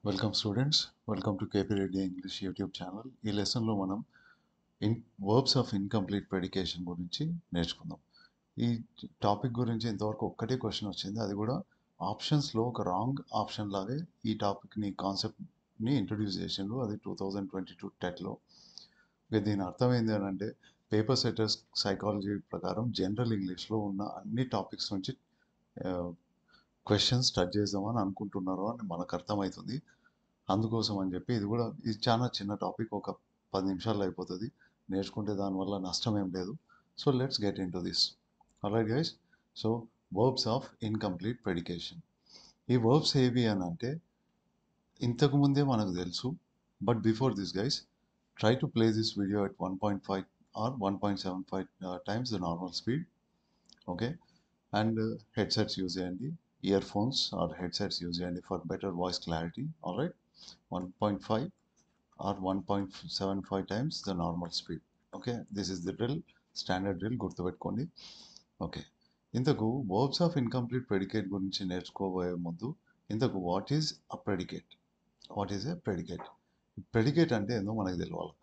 Welcome students, welcome to KP Reddy English YouTube channel. ఈ లెసన్లో మనం వర్బ్స్ ఆఫ్ ఇన్కంప్లీట్ ప్రెడికేషన్ గురించి నేర్చుకుందాం. ఈ టాపిక్ గురించి ఇంతవరకు ఒక్కటే క్వశ్చన్ వచ్చింది, అది కూడా ఆప్షన్స్లో ఒక రాంగ్ ఆప్షన్ లాగే ఈ టాపిక్ని కాన్సెప్ట్ని ఇంట్రడ్యూస్ చేసిండ్రు. అది 2022 టెట్లో. దీని అర్థం ఏంటి అని అంటే, పేపర్ సెట్టర్స్ సైకాలజీ ప్రకారం జనరల్ ఇంగ్లీష్లో ఉన్న అన్ని టాపిక్స్ నుంచి క్వశ్చన్స్ స్టార్ట్ చేద్దామని అనుకుంటున్నారు అని మనకు అర్థమవుతుంది. అందుకోసం అని చెప్పి ఇది చాలా చిన్న టాపిక్, ఒక 10 నిమిషాల్లో అయిపోతుంది. నేర్చుకుంటే దానివల్ల నష్టం ఏం లేదు. So let's get into this. Alright guys, so verbs of incomplete predication. ఈ వర్బ్స్ ఏవి అని అంటే ఇంతకు ముందే మనకు తెలుసు. But before this guys, try to play this video at 1.5 or 1.75 times the normal speed. Okay, and headsets use చేయండి, earphones or headsets use చేయండి for better voice clarity. Alright, 1.5 or 1.75 times the normal speed. Okay, this is the drill, standard drill, గుర్తుపెట్టుకోండి. Okay, ఇంతకు verbs of incomplete predicate గురించి నేర్చుకోబోయే ముందు ఇంతకు what is a predicate, what is a predicate, predicate అంటే ఏందో మనకు తెలియాలి.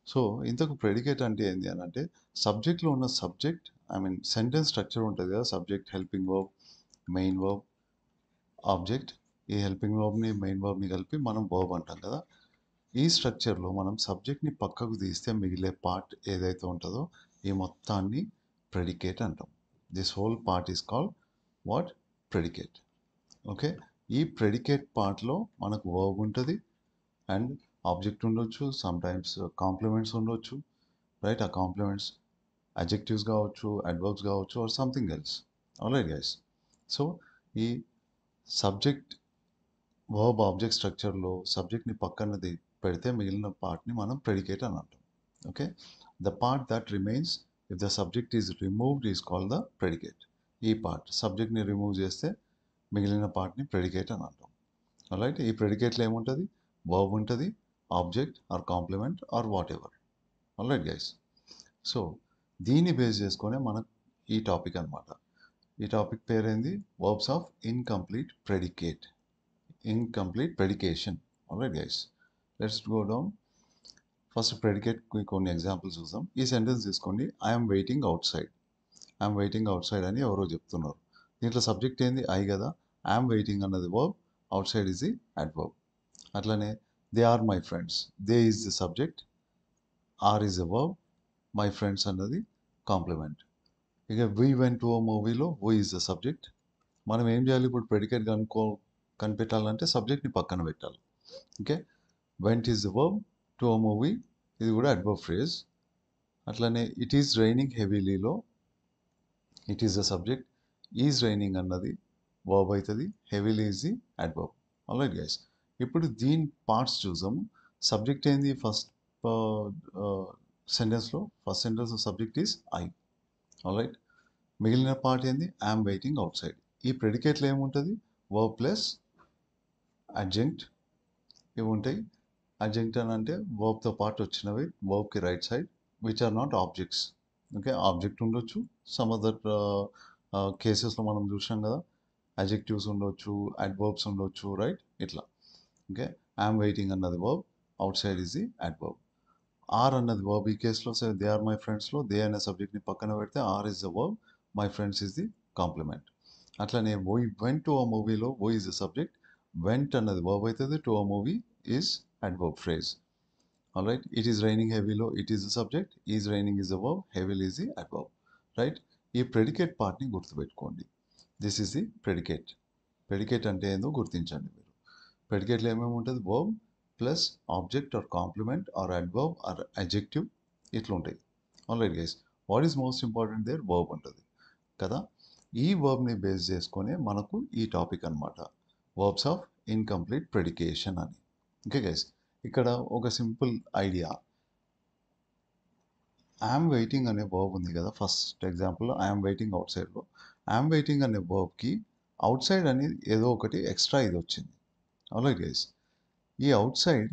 So ఇంతకు ప్రెడికేట్ అంటే ఏంటి అని అంటే, సబ్జెక్ట్లో ఉన్న subject, I mean sentence structure ఉంటుంది కదా, subject, helping verb, main verb, object. ఈ హెల్పింగ్ వర్బ్ని మెయిన్ వర్బ్ని కలిపి మనం వర్బ్ అంటాం కదా. ఈ స్ట్రక్చర్లో మనం సబ్జెక్ట్ని పక్కకు తీస్తే మిగిలే పార్ట్ ఏదైతే ఉంటుందో ఈ మొత్తాన్ని ప్రెడికేట్ అంటాం. This whole part is called what, predicate. Okay, ఈ ప్రెడికేట్ పార్ట్లో మనకు వర్బ్ ఉంటుంది అండ్ ఆబ్జెక్ట్ ఉండొచ్చు, సమ్ టైమ్స్ కాంప్లిమెంట్స్ ఉండొచ్చు, రైట్. ఆ కాంప్లిమెంట్స్ అడ్జెక్టివ్స్ కావచ్చు, అడ్వర్బ్స్ కావచ్చు, or something else. Alright guys, so ఈ సబ్జెక్ట్ వర్బ్ ఆబ్జెక్ట్ స్ట్రక్చర్లో సబ్జెక్ట్ని పక్కనది పెడితే మిగిలిన పార్ట్ని మనం ప్రెడికేట్ అని అంటాం. Okay, the part that remains if the subject is removed is called the predicate. ఈ పార్ట్ సబ్జెక్ట్ని రిమూవ్ చేస్తే మిగిలిన పార్ట్ని ప్రెడికేట్ అని అంటాం. రైట్, ఈ ప్రెడికేట్లో ఏముంటుంది, వర్బ్ ఉంటుంది, object or complement or whatever. Alright guys, so దీన్ని బేస్ చేసుకొని మనకు ఈ టాపిక్ అనమాట. ఈ టాపిక్ పేరేంది, verbs of incomplete predicate, incomplete predication. Alright guys, let's go down. First predicate కొన్ని ఎగ్జాంపుల్స్ చూద్దాం. ఈ సెంటెన్స్ తీసుకోండి, I'm waiting outside. I'm waiting outside అని ఎవరో చెప్తున్నారు. దీంట్లో సబ్జెక్ట్ ఏంది, ఐ కదా. ఐఎమ్ వెయిటింగ్ అన్నది verb, outside is the adverb. అట్లనే they are my friends, they is the subject, are is a verb, my friends అన్నది complement. ఇక వీ వెంట్ టు అ మూవీలో వీ ఈజ్ ద సబ్జెక్ట్. మనం ఏం చేయాలి ఇప్పుడు, predicate కనిపెట్టాలంటే సబ్జెక్ట్ని పక్కన పెట్టాలి. Okay, went is the verb, to a movie ఇది కూడా అడ్వర్బ్ ఫ్రేజ్. అట్లనే ఇట్ ఈస్ రైనింగ్ హెవీలీలో it is the subject, is raining అన్నది వర్బ్ అవుతుంది, heavily is the adverb. Alright guys, ఇప్పుడు దీని పార్ట్స్ చూసాము. సబ్జెక్ట్ ఏంది, ఫస్ట్ సెంటెన్స్లో first sentence subject is I. Alright, మిగిలిన పార్ట్ ఏంది, ఐఎమ్ వెయిటింగ్ అవుట్ సైడ్. ఈ ప్రెడికేట్లో ఏముంటుంది, వర్బ్ ప్లస్ అడ్జంక్ట్ ఇవి ఉంటాయి. అడ్జంక్ట్ అని అంటే వర్బ్తో పాటు వచ్చినవి, వర్బ్కి right side, which are not objects. Okay, object ఉండొచ్చు, సమ్ అదర్ కేసెస్లో మనం చూసాం కదా, అడ్జెక్టివ్స్ ఉండొచ్చు, అడ్వర్బ్స్ ఉండొచ్చు, రైట్. ఇట్లా. ఓకే, ఐఎమ్ వెయిటింగ్ అన్నది verb, outside is the adverb. Are అన్నది వర్బ్, ఈ కేసులో దే ఆర్ మై ఫ్రెండ్స్లో దే అనే సబ్జెక్ట్ని పక్కన పెడితే are is the verb, my friends is the complement. అట్లనే వీ వెంట్ టు అ మూవీలో we is the subject, went అన్నది వర్బ్ అవుతుంది, to a movie is adverb phrase. All right, it is raining heavily, it is the subject, is raining is the verb, heavily is the adverb. Right, ఈ predicate పార్ట్ని గుర్తుపెట్టుకోండి. This is the predicate. Predicate అంటే ఏందో గుర్తించండి మీరు. ప్రెడికేట్లో ఏమేమి ఉంటుంది, verb plus object or complement or adverb or adjective, ఇట్లా ఉంటాయి. Alright guys, what is most important there, verb ఉంటుంది కదా. ఈ వర్బ్ని బేస్ చేసుకొని మనకు ఈ టాపిక్ అనమాట, వర్బ్స్ ఆఫ్ ఇన్కంప్లీట్ ప్రెడికేషన్ అని. ఓకే గైస్, ఇక్కడ ఒక సింపుల్ ఐడియా, ఐఎమ్ వెయిటింగ్ అనే వర్బ్ ఉంది కదా, ఫస్ట్ ఎగ్జాంపుల్లో ఐఎమ్ వెయిటింగ్ అవుట్ సైడ్లో ఐఎమ్ వెయిటింగ్ అనే వర్బ్కి అవుట్ సైడ్ అనేది ఏదో ఒకటి ఎక్స్ట్రా ఇది వచ్చింది. ఆల్రైట్ గైస్, ఈ అవుట్ సైడ్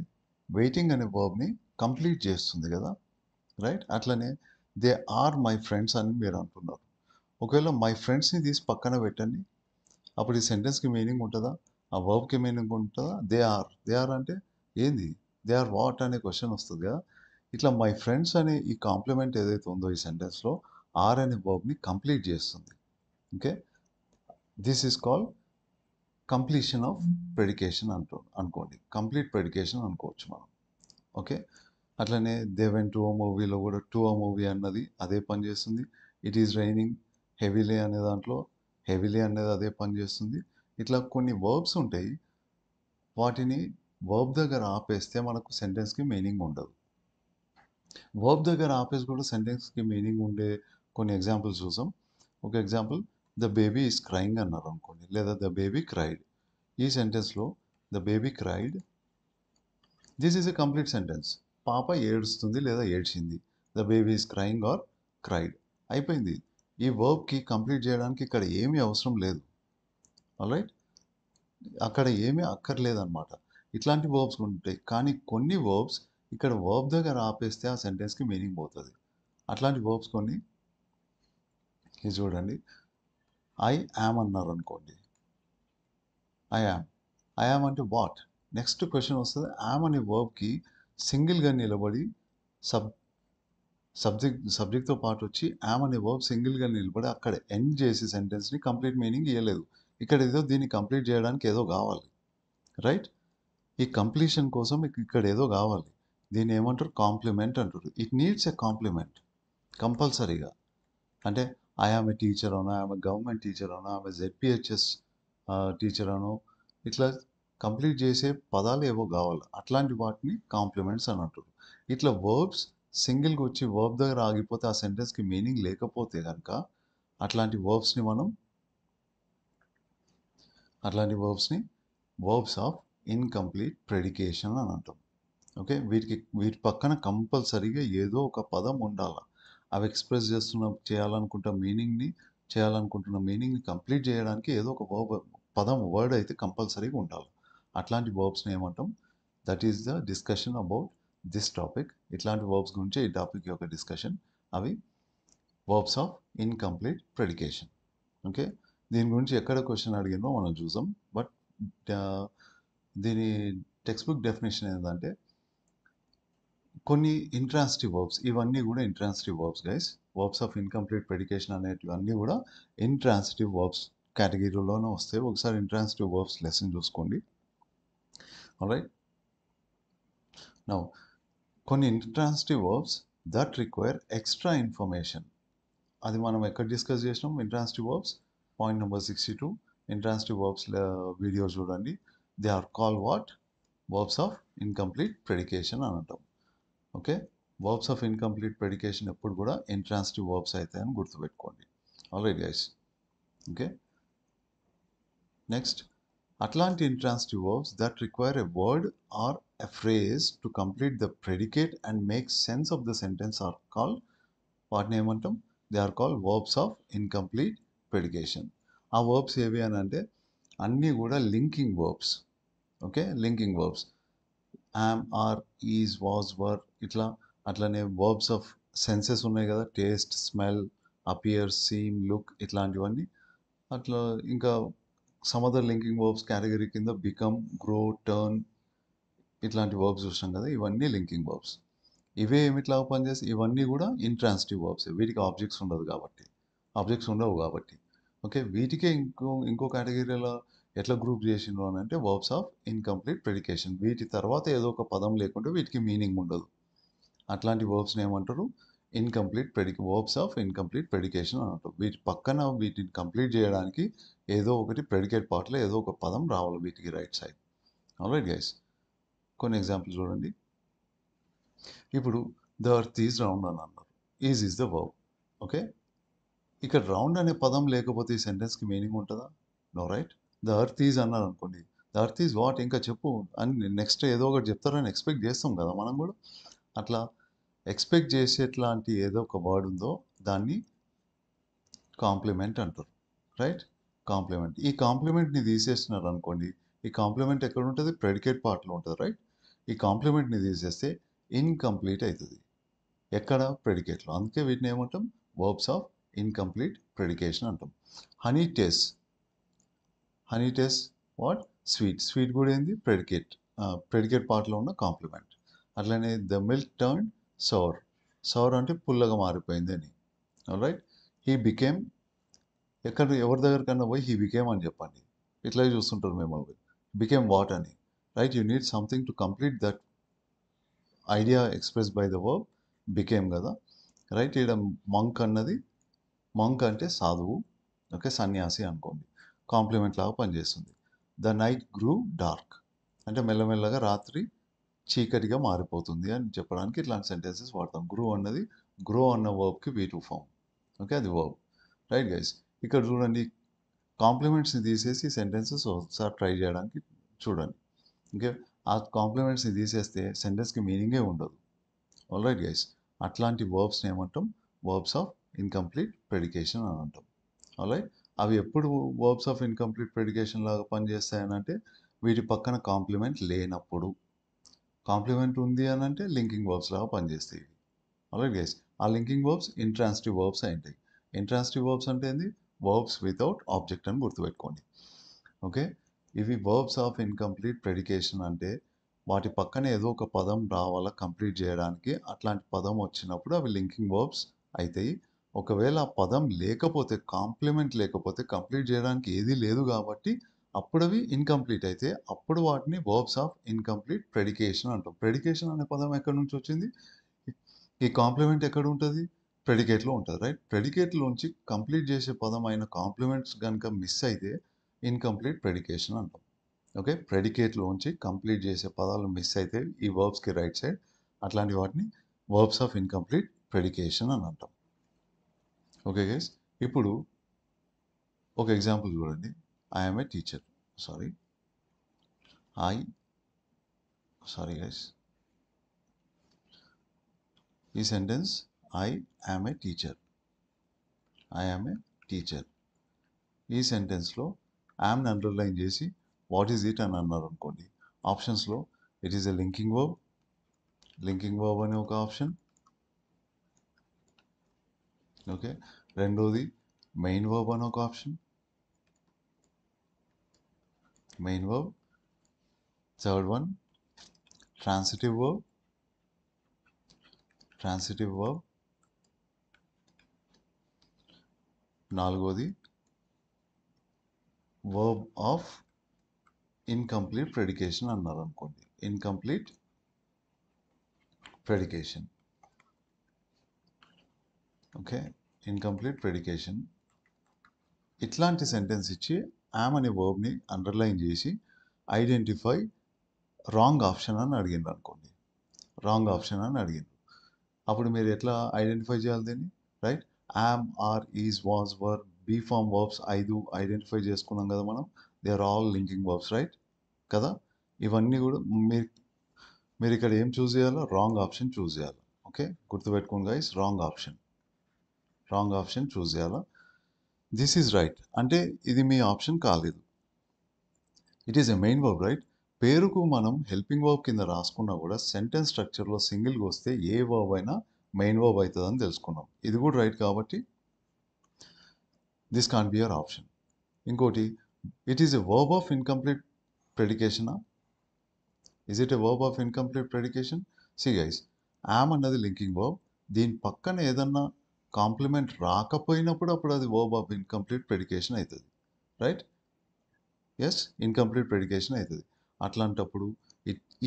వెయిటింగ్ అనే వర్బ్ని కంప్లీట్ చేస్తుంది కదా, రైట్. అట్లనే దే ఆర్ మై ఫ్రెండ్స్ అని మీరు అంటున్నారు. ఒకవేళ మై ఫ్రెండ్స్ని తీసి పక్కన పెట్టండి, అప్పుడు ఈ సెంటెన్స్కి మీనింగ్ ఉంటుందా, ఆ వర్బ్కి మీనింగ్ ఉంటుందా? దే ఆర్ అంటే ఏంది? దే ఆర్ వాట్ అనే క్వశ్చన్ వస్తుంది కదా. ఇట్లా మై ఫ్రెండ్స్ అనే ఈ కాంప్లిమెంట్ ఏదైతే ఉందో ఈ సెంటెన్స్లో ఆర్ అనే వర్బ్ని కంప్లీట్ చేస్తుంది. Okay, this is called completion of predication అనుకోండి, కంప్లీట్ ప్రెడికేషన్ అనుకోవచ్చు మనం. ఓకే, అట్లనే దే వెంట్ టు అ మూవీలో కూడా టు అ మూవీ అన్నది అదే పని చేస్తుంది. ఇట్ ఈస్ రైనింగ్ హెవీలీ అనే దాంట్లో హెవీలీ అనేది అదే పని చేస్తుంది. ఇట్లా కొన్ని వర్బ్స్ ఉంటాయి, వాటిని వర్బ్ దగ్గర ఆపేస్తే మనకు సెంటెన్స్కి మీనింగ్ ఉండదు. వర్బ్ దగ్గర ఆపేసి కూడా సెంటెన్స్కి మీనింగ్ ఉండే కొన్ని ఎగ్జాంపుల్స్ చూసాం. ఒక example, the baby is crying అన్నారు అనుకోండి, లేదా ద బేబీ క్రైడ్. ఈ సెంటెన్స్లో the baby cried, this is a complete sentence. పాప ఏడుస్తుంది లేదా ఏడ్చింది. The baby is crying or cried, అయిపోయింది. ఈ వర్బ్కి కంప్లీట్ చేయడానికి ఇక్కడ ఏమీ అవసరం లేదు. ఆల్రైట్, అక్కడ ఏమీ అక్కర్లేదన్నమాట. ఇట్లాంటి వర్బ్స్ ఉంటాయి, కానీ కొన్ని వర్బ్స్ ఇక్కడ వర్బ్ దగ్గర ఆపేస్తే ఆ సెంటెన్స్కి మీనింగ్ పోతుంది. అట్లాంటి వర్బ్స్ కొన్ని ఇది చూడండి. ఐ యామ్ అన్నారు అనుకోండి, ఐ యామ్. ఐ యామ్ అంటే వాట్? నెక్స్ట్ క్వశ్చన్ వస్తుంది, యామ్ అనే వర్బ్కి సింగిల్గా నిలబడి సబ్ సబ్జెక్ట్తో పాటు వచ్చి యామ్ అనే వర్బ్ సింగిల్గా నిలబడి అక్కడ ఎండ్ చేసి సెంటెన్స్ని కంప్లీట్ మీనింగ్ ఇవ్వలేదు. ఇక్కడ ఏదో దీన్ని కంప్లీట్ చేయడానికి ఏదో కావాలి, రైట్? ఈ కంప్లీషన్ కోసం మీకు ఇక్కడ ఏదో కావాలి. దీన్ని ఏమంటారు? కాంప్లిమెంట్ అంటారు. ఇట్ నీడ్స్ ఎ కాంప్లిమెంట్ కంపల్సరీగా. అంటే ఐ ఆమ్ ఏ టీచర్ అనో, ఐఎమ్ ఏ గవర్నమెంట్ టీచర్ అనో, ఆమె జెడ్పిహెచ్ఎస్ టీచర్ అనో, ఇట్లా కంప్లీట్ చేసే పదాలు ఏవో కావాలి. అట్లాంటి వాటిని కాంప్లిమెంట్స్ అని అంటారు. ఇట్లా వర్బ్స్ సింగిల్గా వచ్చి వర్బ్ దగ్గర ఆగిపోతే ఆ సెంటెన్స్కి మీనింగ్ లేకపోతే కనుక అట్లాంటి వర్బ్స్ని వర్బ్స్ ఆఫ్ ఇన్కంప్లీట్ ప్రెడికేషన్ అని అంటాం. ఓకే, వీటి పక్కన కంపల్సరీగా ఏదో ఒక పదం ఉండాలి. అవి ఎక్స్ప్రెస్ చేయాలనుకుంటున్న మీనింగ్ని కంప్లీట్ చేయడానికి ఏదో ఒక వర్డ్ అయితే కంపల్సరీగా ఉండాలి. అట్లాంటి వర్బ్స్ని ఏమంటాం? That is the discussion about this topic. ఇట్లాంటి వర్బ్స్ గురించి ఈ టాపిక్ యొక్క డిస్కషన్. అవి verbs of incomplete predication. Okay, దీని గురించి ఎక్కడ క్వశ్చన్ అడిగినో మనం చూసాం. బట్ దీని టెక్స్ట్ బుక్ డెఫినేషన్ ఏంటంటే కొన్ని ఇంట్రాన్సిటివ్ వర్బ్స్, ఇవన్నీ కూడా intransitive verbs guys. Verbs of incomplete predication అనేటివన్నీ కూడా ఇంట్రాన్సిటివ్ వర్బ్స్ కేటగిరీలోనే వస్తాయి. ఒకసారి ఇంట్రాన్సిటివ్ వర్బ్స్ లెసన్ చూసుకోండి. ఆల్రైట్, నౌ కొన్ని intransitive verbs that require extra information. అది మనం ఎక్కడ డిస్కస్ చేసినాం? Intransitive verbs point number 62 intransitive verbs video చూడండి. They are call what? Verbs of incomplete predication అని అంటాం. Okay, verbs of incomplete predication ఎప్పుడు కూడా ఇంట్రాన్సిటివ్ వర్బ్స్ అవుతాయని గుర్తుపెట్టుకోండి. Alright guys. ఓకే, నెక్స్ట్, అట్లాంటి intransitive verbs that require a word or a phrase to complete the predicate and make sense of the sentence are called, వాటిని ఏమంటాం? They are called verbs of incomplete predication. ఆ verbs ఏవి అని అంటే అన్నీ కూడా linking verbs. Okay, linking verbs am, are, is, was, were, ఇట్లా. అట్లనే వర్బ్స్ ఆఫ్ సెన్సెస్ ఉన్నాయి కదా, taste, smell, appear, seem, look, ఇట్లాంటివన్నీ. అట్లా ఇంకా some other linking verbs category కింద బికమ్, గ్రో, టర్న్, ఇట్లాంటి వర్బ్స్ చూసాం కదా, ఇవన్నీ లింకింగ్ వర్బ్స్. ఇవే ఏమిట్లా పనిచేసి ఇవన్నీ కూడా ఇంట్రాన్సిటివ్ వర్బ్స్. వీటికి ఆబ్జెక్ట్స్ ఉండవు కాబట్టి. ఓకే, వీటికే ఇంకో కేటగిరీలో ఎట్లా గ్రూప్ చేసిండ్రు అని అంటే వర్బ్స్ ఆఫ్ ఇన్కంప్లీట్ ప్రెడికేషన్. వీటి తర్వాత ఏదో ఒక పదం లేకుంటే వీటికి మీనింగ్ ఉండదు. అట్లాంటి వర్బ్స్ని ఏమంటారు? వర్బ్స్ ఆఫ్ ఇన్కంప్లీట్ ప్రెడికేషన్ అని అంటారు. వీటి పక్కన వీటిని కంప్లీట్ చేయడానికి ఏదో ఒకటి ప్రెడికేట్ పార్ట్లో ఏదో ఒక పదం రావాలి వీటికి రైట్ సైడ్. ఆల్రైట్ గైస్, కొన్ని ఎగ్జాంపుల్ చూడండి. ఇప్పుడు ద ఎర్త్ ఈజ్ రౌండ్ అని అన్నారు. Is the verb. ఓకే, ఇక్కడ రౌండ్ అనే పదం లేకపోతే ఈ సెంటెన్స్కి మీనింగ్ ఉంటుందా? No, right? The earth is అన్నారు అనుకోండి, ద ఎర్త్ ఈజ్ వాట్, ఇంకా చెప్పు అని నెక్స్ట్ ఏదో ఒకటి చెప్తారని ఎక్స్పెక్ట్ చేస్తాం కదా మనం కూడా. అట్లా ఎక్స్పెక్ట్ చేసేట్లాంటి ఏదో ఒక వర్డ్ ఉందో దాన్ని కాంప్లిమెంట్ అంటారు, రైట్? కాంప్లిమెంట్. ఈ కాంప్లిమెంట్ని తీసేస్తున్నారు అనుకోండి, ఈ కాంప్లిమెంట్ ఎక్కడ ఉంటుంది? ప్రెడికేట్ పార్ట్లో ఉంటుంది, రైట్? ఈ కాంప్లిమెంట్ని తీసేస్తే ఇన్కంప్లీట్ అవుతుంది. ఎక్కడ? ప్రెడికేట్లో. అందుకే వీటిని ఏమంటాం? వర్బ్స్ ఆఫ్ ఇన్కంప్లీట్ ప్రెడికేషన్ అంటాం. Honey test what? Sweet, sweet కూడా ఏంది ప్రెడికేట్, ప్రెడికేట్ పార్ట్లో ఉన్న కాంప్లిమెంట్. అట్లనే the milk turn sorrow, sorrow అంటే పుల్లగా మారిపోయింది అని. రైట్, హీ బికేమ్, ఎవరి దగ్గరికన్నా పోయి హీ బికేమ్ అని చెప్పండి, ఇట్లా చూస్తుంటారు మేము. అవి బికేమ్ వాట్ అని. Right, you need something to complete that idea express by the verb became కదా. రైట్, ఇక్కడ మంక్ అన్నది, మంక్ అంటే సాధువు, ఓకే, సన్యాసి అనుకోండి, కాంప్లిమెంట్ లాగా పనిచేస్తుంది. ద నైట్ గ్రూ డార్క్ అంటే మెల్లమెల్లగా రాత్రి చీకటిగా మారిపోతుంది అని చెప్పడానికి ఇట్లాంటి సెంటెన్సెస్ వాడతాం. గ్రూ అన్నది, గ్రో అన్న వర్బ్కి V2 ఫామ్, ఓకే, అది వర్బ్. రైట్ గైస్, ఇక్కడ చూడండి, కాంప్లిమెంట్స్ని తీసేసి సెంటెన్సెస్ ఒకసారి ట్రై చేయడానికి చూడండి. ఓకే, ఆ కాంప్లిమెంట్స్ని తీసేస్తే సెంటెన్స్కి మీనింగే ఉండదు. ఆల్రైట్ గైస్, అట్లాంటి వర్బ్స్ని ఏమంటాం, వర్బ్స్ ఆఫ్ ఇన్కంప్లీట్ ప్రెడికేషన్ అని అంటాం. ఆల్రైట్, అవి ఎప్పుడు వర్బ్స్ ఆఫ్ ఇన్కంప్లీట్ ప్రెడికేషన్ లాగా పనిచేస్తాయని అంటే వీటి పక్కన కాంప్లిమెంట్ లేనప్పుడు. కాంప్లిమెంట్ ఉంది అని అంటే లింకింగ్ వర్బ్స్ లాగా పనిచేస్తాయి. ఆల్రైట్ గైస్, ఆ లింకింగ్ వర్బ్స్ ఇంట్రాన్సిటివ్ వర్బ్స్ అయింటాయి. ఇంట్రాన్సిటివ్ వర్బ్స్ అంటే ఏంది, వర్బ్స్ వితౌట్ ఆబ్జెక్ట్ అని గుర్తుపెట్టుకోండి. ఓకే, ఇవి వర్బ్స్ ఆఫ్ ఇన్కంప్లీట్ ప్రెడికేషన్ అంటే వాటి పక్కన ఏదో ఒక పదం రావాలా కంప్లీట్ చేయడానికి. అట్లాంటి పదం వచ్చినప్పుడు అవి లింకింగ్ వర్బ్స్ అవుతాయి. ఒకవేళ ఆ పదం లేకపోతే, కాంప్లిమెంట్ లేకపోతే, కంప్లీట్ చేయడానికి ఏది లేదు కాబట్టి అప్పుడు అవి ఇన్కంప్లీట్ అయితే అప్పుడు వాటిని వర్బ్స్ ఆఫ్ ఇన్కంప్లీట్ ప్రెడికేషన్ అంటాం. ప్రెడికేషన్ అనే పదం ఎక్కడి నుంచి వచ్చింది, ఈ కాంప్లిమెంట్ ఎక్కడ ఉంటుంది, ప్రెడికేట్లో ఉంటుంది. రైట్, ప్రెడికేట్లోంచి కంప్లీట్ చేసే పదం అయిన కాంప్లిమెంట్స్ కనుక మిస్ అయితే ఇన్కంప్లీట్ ప్రెడికేషన్ అంటాం. ఓకే, ప్రెడికేట్లోంచి కంప్లీట్ చేసే పదాలు మిస్ అయితే ఈ వర్బ్స్కి రైట్ సైడ్, అట్లాంటి వాటిని వర్బ్స్ ఆఫ్ ఇన్కంప్లీట్ ప్రెడికేషన్ అని అంటాం. ఓకే గైస్, ఇప్పుడు ఒక ఎగ్జాంపుల్ చూడండి. I am a teacher, sorry guys, ఈ sentence I am a teacher, I am a teacher, ఈ సెంటెన్స్లో యామ్ని అండర్లైన్ చేసి వాట్ ఈజ్ ఇట్ అని అన్నారు అనుకోండి. ఆప్షన్స్లో it is a linking verb, linking verb అనే ఒక ఆప్షన్. ఓకే, రెండోది మెయిన్ వర్బ్ అని ఒక option, main verb. Third one transitive verb, transitive verb. నాలుగోది వర్బ్ ఆఫ్ ఇన్కంప్లీట్ ప్రెడికేషన్ అన్నారు అనుకోండి, incomplete predication. Okay, incomplete predication. ఇట్లాంటి సెంటెన్స్ ఇచ్చి యామ్ అనే వర్బ్ని అండర్లైన్ చేసి ఐడెంటిఫై రాంగ్ ఆప్షన్ అని అడిగిండ్రు అనుకోండి, రాంగ్ ఆప్షన్ అని అడిగిండ్రు. అప్పుడు మీరు ఎట్లా ఐడెంటిఫై చేయాలి దీన్ని, right, am, are, is, was, were, be form verbs 5 identify చేసుకున్నాం కదా మనం. They are all linking verbs, right కదా. ఇవన్నీ కూడా మీరు ఇక్కడ ఏం చూస్ చేయాలో, రాంగ్ ఆప్షన్ చూస్ చేయాలి. ఓకే, గుర్తుపెట్టుకోండి గైస్, రాంగ్ ఆప్షన్ చూస్ చేయాలా. దిస్ ఈజ్ రైట్ అంటే ఇది మీ ఆప్షన్ కాలేదు. It is a main verb, right. పేరుకు మనం హెల్పింగ్ వర్బ్ కింద రాసుకున్నా కూడా సెంటెన్స్ స్ట్రక్చర్లో సింగిల్గా వస్తే ఏ వర్బ్ అయినా మెయిన్ వర్బ్ అవుతుందని తెలుసుకున్నాం. ఇది కూడా రైట్ కాబట్టి this can't be your option. ఇంకోటి, it is a verb of incomplete ప్రెడికేషనా, is it a verb of incomplete predication. See guys, am అన్నది లింకింగ్ వర్బ్, దీని పక్కన ఏదన్నా కాంప్లిమెంట్ రాకపోయినప్పుడు అప్పుడు అది వర్బ్ ఆఫ్ ఇన్కంప్లీట్ ప్రెడికేషన్ అవుతుంది. రైట్, ఎస్, ఇన్కంప్లీట్ ప్రెడికేషన్ అవుతుంది. అట్లాంటప్పుడు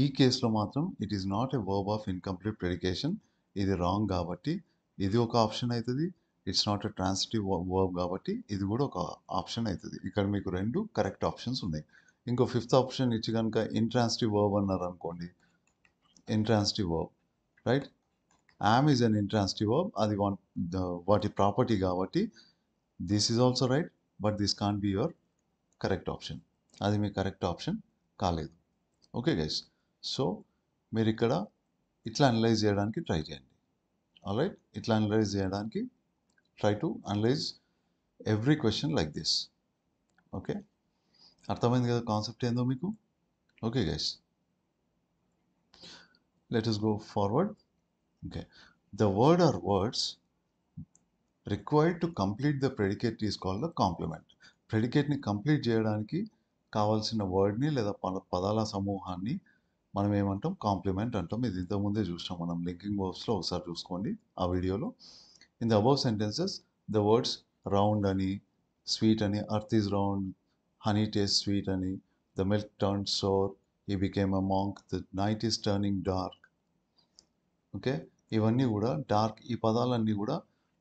ఈ కేసులో మాత్రం it is not a verb of incomplete predication. ఇది రాంగ్ కాబట్టి ఇది ఒక ఆప్షన్ అవుతుంది. It's not a transitive verb కాబట్టి ఇది కూడా ఒక ఆప్షన్ అవుతుంది. ఇక్కడ మీకు 2 కరెక్ట్ ఆప్షన్స్ ఉన్నాయి. ఇంకో 5th ఆప్షన్ ఇచ్చి కనుక ఇంట్రాన్సిటివ్ వర్బ్ అన్నారు అనుకోండి, intransitive verb, right, am is an intransitive verb, అది వాటి ప్రాపర్టీ కాబట్టి this is also right, but this can't be your correct option. అది మీ కరెక్ట్ ఆప్షన్ కాలేదు. ఓకే గైస్, సో మీరు ఇక్కడ ఇట్లా అనలైజ్ చేయడానికి ట్రై చేయండి. ఆల్రైట్, ఇట్లా అనలైజ్ చేయడానికి try to analyse every question like this. Okay, అర్థమైంది కదా కాన్సెప్ట్ ఏందో మీకు. Okay guys, let us go forward. Okay, the word or words required to complete the predicate is called the complement. ప్రెడికేట్ని complete చేయడానికి కావాల్సిన వర్డ్ని లేదా పదాల సమూహాన్ని మనం ఏమంటాం కాంప్లిమెంట్ అంటాం. ఇది ఇంతకుముందే చూసాం మనం లింకింగ్ వర్బ్స్లో ఒకసారి చూసుకోండి ఆ వీడియోలో. In the above sentences the words round అని, స్వీట్ అని, earth is round, honey taste sweet అని, the milk turn sour, he became a monk, the night is turning dark. Okay, ఇవన్నీ కూడా డార్క్, ఈ పదాలన్నీ కూడా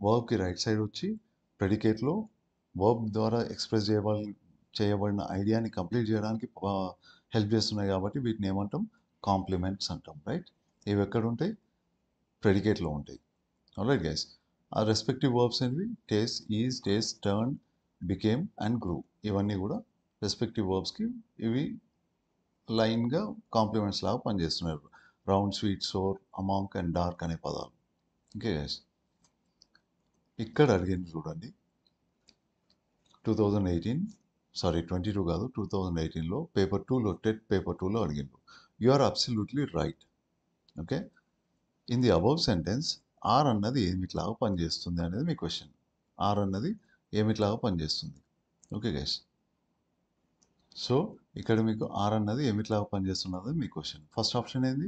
వర్బ్కి రైట్ సైడ్ వచ్చి ప్రెడికేట్లో verb ద్వారా ఎక్స్ప్రెస్ చేయబడిన ఐడియాని కంప్లీట్ చేయడానికి హెల్ప్ చేస్తున్నాయి కాబట్టి వీటిని ఏమంటాం కాంప్లిమెంట్స్ అంటాం. రైట్, ఇవి ఎక్కడ ఉంటాయి ప్రెడికేట్లో ఉంటాయి. ఆల్రైట్ గైస్, ఆ రెస్పెక్టివ్ వర్బ్స్ అనేవి taste, is, taste, turn, became and grew, ఇవన్నీ కూడా రెస్పెక్టివ్ వర్బ్స్కి ఇవి లైన్గా కాంప్లిమెంట్స్ లాగా పనిచేస్తున్నారు. Round, sweet, sour, a monk and dark అనే పదాలు. ఓకే గైస్, ఇక్కడ అడిగింది చూడండి 22 కాదు 2018లో పేపర్ 2లో టెట్ పేపర్ 2లో అడిగిండు. You are absolutely right. Okay, in the above sentence are అన్నది ఏమిట్లాగా పనిచేస్తుంది అనేది మీ క్వశ్చన్. ఆర్ అన్నది ఏమిట్లాగా పనిచేస్తుంది. ఓకే గైస్, సో ఇక్కడ మీకు ఆర్ అన్నది ఏమిట్లాగా పనిచేస్తున్నది మీ క్వశ్చన్. ఫస్ట్ ఆప్షన్ ఏంది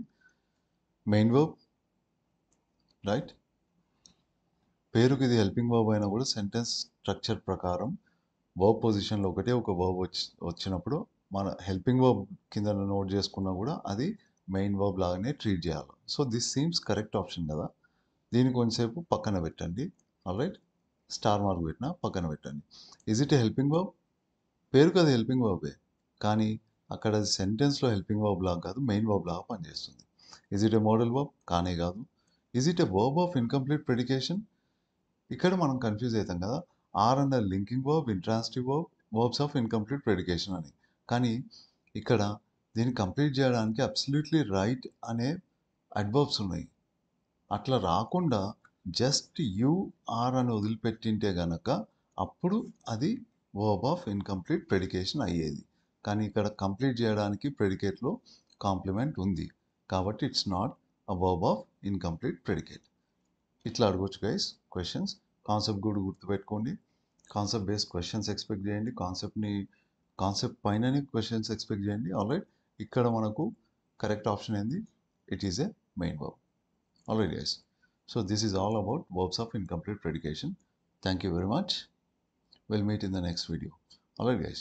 మెయిన్ వర్బ్. రైట్, పేరుకి ఇది హెల్పింగ్ వర్బ్ అయినా కూడా సెంటెన్స్ స్ట్రక్చర్ ప్రకారం వర్బ్ పొజిషన్లో ఒకటే ఒక వర్బ్ వచ్చినప్పుడు మన హెల్పింగ్ వర్బ్ కింద నోట్ చేసుకున్నా కూడా అది మెయిన్ వర్బ్ లాగానే ట్రీట్ చేయాలి. So this seems correct option కదా. దీన్ని కొంచెంసేపు పక్కన పెట్టండి. ఆల్రైట్, స్టార్ మార్క్ పెట్టినా పక్కన పెట్టండి. Is it A helping verb? పేరుకి అది హెల్పింగ్ వర్బే, కానీ అక్కడ అది సెంటెన్స్లో హెల్పింగ్ వర్బ్ లాగా కాదు, మెయిన్ వర్బ్ లాగా పనిచేస్తుంది. Is it a modal verb? కానే కాదు. Is it a verb of incomplete predication? ఇక్కడ మనం కన్ఫ్యూజ్ అవుతాం కదా, ఆర్ అన్న linking verb, intransitive verb, verbs of incomplete predication అని. కానీ ఇక్కడ దీన్ని కంప్లీట్ చేయడానికి అబ్సల్యూట్లీ రైట్ అనే అడ్వర్బ్స్ ఉన్నాయి. అట్లా రాకుండా జస్ట్ యు ఆర్ అని వదిలిపెట్టింటే గనక అప్పుడు అది వర్బ్ ఆఫ్ ఇన్కంప్లీట్ ప్రెడికేషన్ అయ్యేది. కానీ ఇక్కడ కంప్లీట్ చేయడానికి ప్రెడికేట్లో కాంప్లిమెంట్ ఉంది కాబట్టి it's not a verb of incomplete predicate. ఇట్లా అడగొచ్చు గైస్ క్వశ్చన్స్. కాన్సెప్ట్ కూడా గుర్తుపెట్టుకోండి. కాన్సెప్ట్ బేస్డ్ క్వశ్చన్స్ ఎక్స్పెక్ట్ చేయండి. కాన్సెప్ట్ పైననే క్వశ్చన్స్ ఎక్స్పెక్ట్ చేయండి. ఆల్రైట్, ఇక్కడ మనకు కరెక్ట్ ఆప్షన్ ఏంది, it is a main verb. Alright guys, so this is all about verbs of incomplete predication. Thank you very much. We'll meet in the next video. Alright guys.